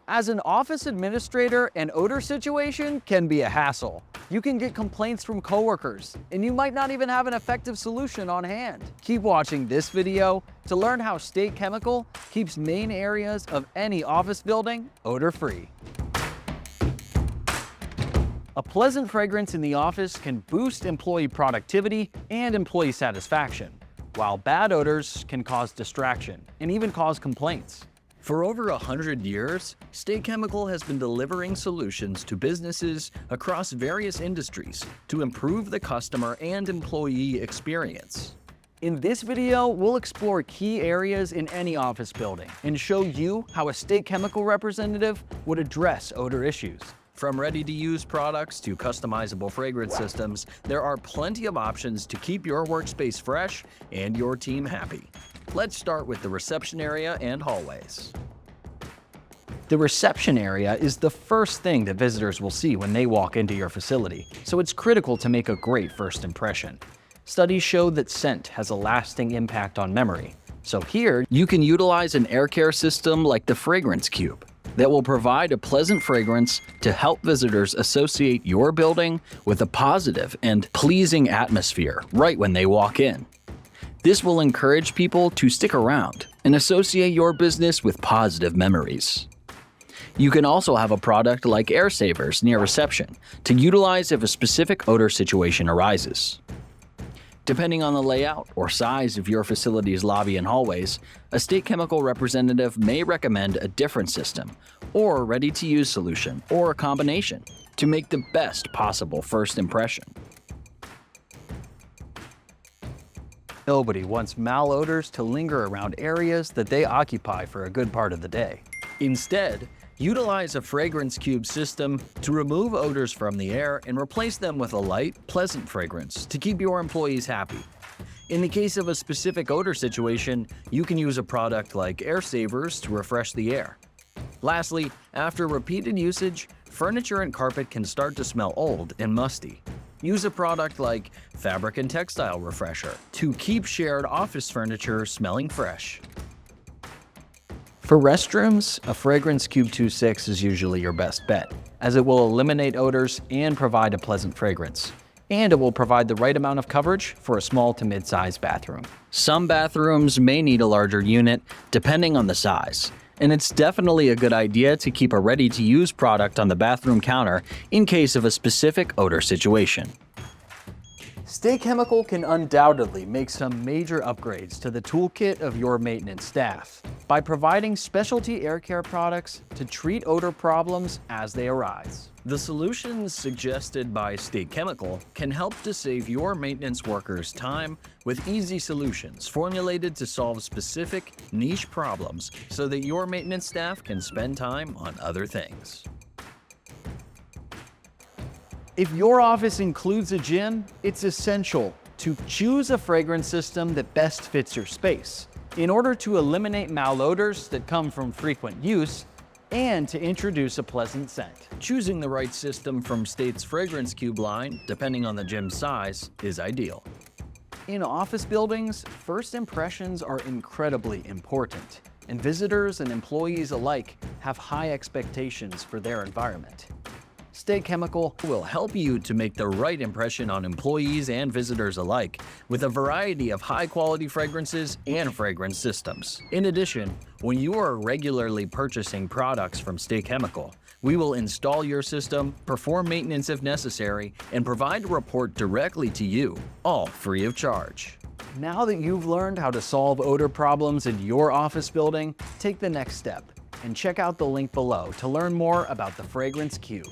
As an office administrator, an odor situation can be a hassle. You can get complaints from coworkers, and you might not even have an effective solution on hand. Keep watching this video to learn how State Chemical keeps main areas of any office building odor-free. A pleasant fragrance in the office can boost employee productivity and employee satisfaction, while bad odors can cause distraction and even cause complaints. For over 100 years, State Chemical has been delivering solutions to businesses across various industries to improve the customer and employee experience. In this video, we'll explore key areas in any office building and show you how a State Chemical representative would address odor issues. From ready-to-use products to customizable fragrance systems, there are plenty of options to keep your workspace fresh and your team happy. Let's start with the reception area and hallways. The reception area is the first thing that visitors will see when they walk into your facility, so it's critical to make a great first impression. Studies show that scent has a lasting impact on memory, so here you can utilize an air care system like the Fragrance Cube that will provide a pleasant fragrance to help visitors associate your building with a positive and pleasing atmosphere right when they walk in. This will encourage people to stick around and associate your business with positive memories. You can also have a product like air savers near reception to utilize if a specific odor situation arises. Depending on the layout or size of your facility's lobby and hallways, a State Chemical representative may recommend a different system or a ready-to-use solution or a combination to make the best possible first impression. Nobody wants malodors to linger around areas that they occupy for a good part of the day. Instead, utilize a Fragrance Cube system to remove odors from the air and replace them with a light, pleasant fragrance to keep your employees happy. In the case of a specific odor situation, you can use a product like air savers to refresh the air. Lastly, after repeated usage, furniture and carpet can start to smell old and musty. Use a product like Fabric and Textile Refresher to keep shared office furniture smelling fresh. For restrooms, a Fragrance Cube 2.6 is usually your best bet, as it will eliminate odors and provide a pleasant fragrance. And it will provide the right amount of coverage for a small to mid-sized bathroom. Some bathrooms may need a larger unit, depending on the size. And it's definitely a good idea to keep a ready-to-use product on the bathroom counter in case of a specific odor situation. State Chemical can undoubtedly make some major upgrades to the toolkit of your maintenance staff by providing specialty air care products to treat odor problems as they arise. The solutions suggested by State Chemical can help to save your maintenance workers time with easy solutions formulated to solve specific niche problems so that your maintenance staff can spend time on other things. If your office includes a gym, it's essential to choose a fragrance system that best fits your space in order to eliminate malodors that come from frequent use and to introduce a pleasant scent. Choosing the right system from State's Fragrance Cube line, depending on the gym's size, is ideal. In office buildings, first impressions are incredibly important, and visitors and employees alike have high expectations for their environment. State Chemical will help you to make the right impression on employees and visitors alike with a variety of high-quality fragrances and fragrance systems. In addition, when you are regularly purchasing products from State Chemical, we will install your system, perform maintenance if necessary, and provide a report directly to you, all free of charge. Now that you've learned how to solve odor problems in your office building, take the next step and check out the link below to learn more about the Fragrance Cube.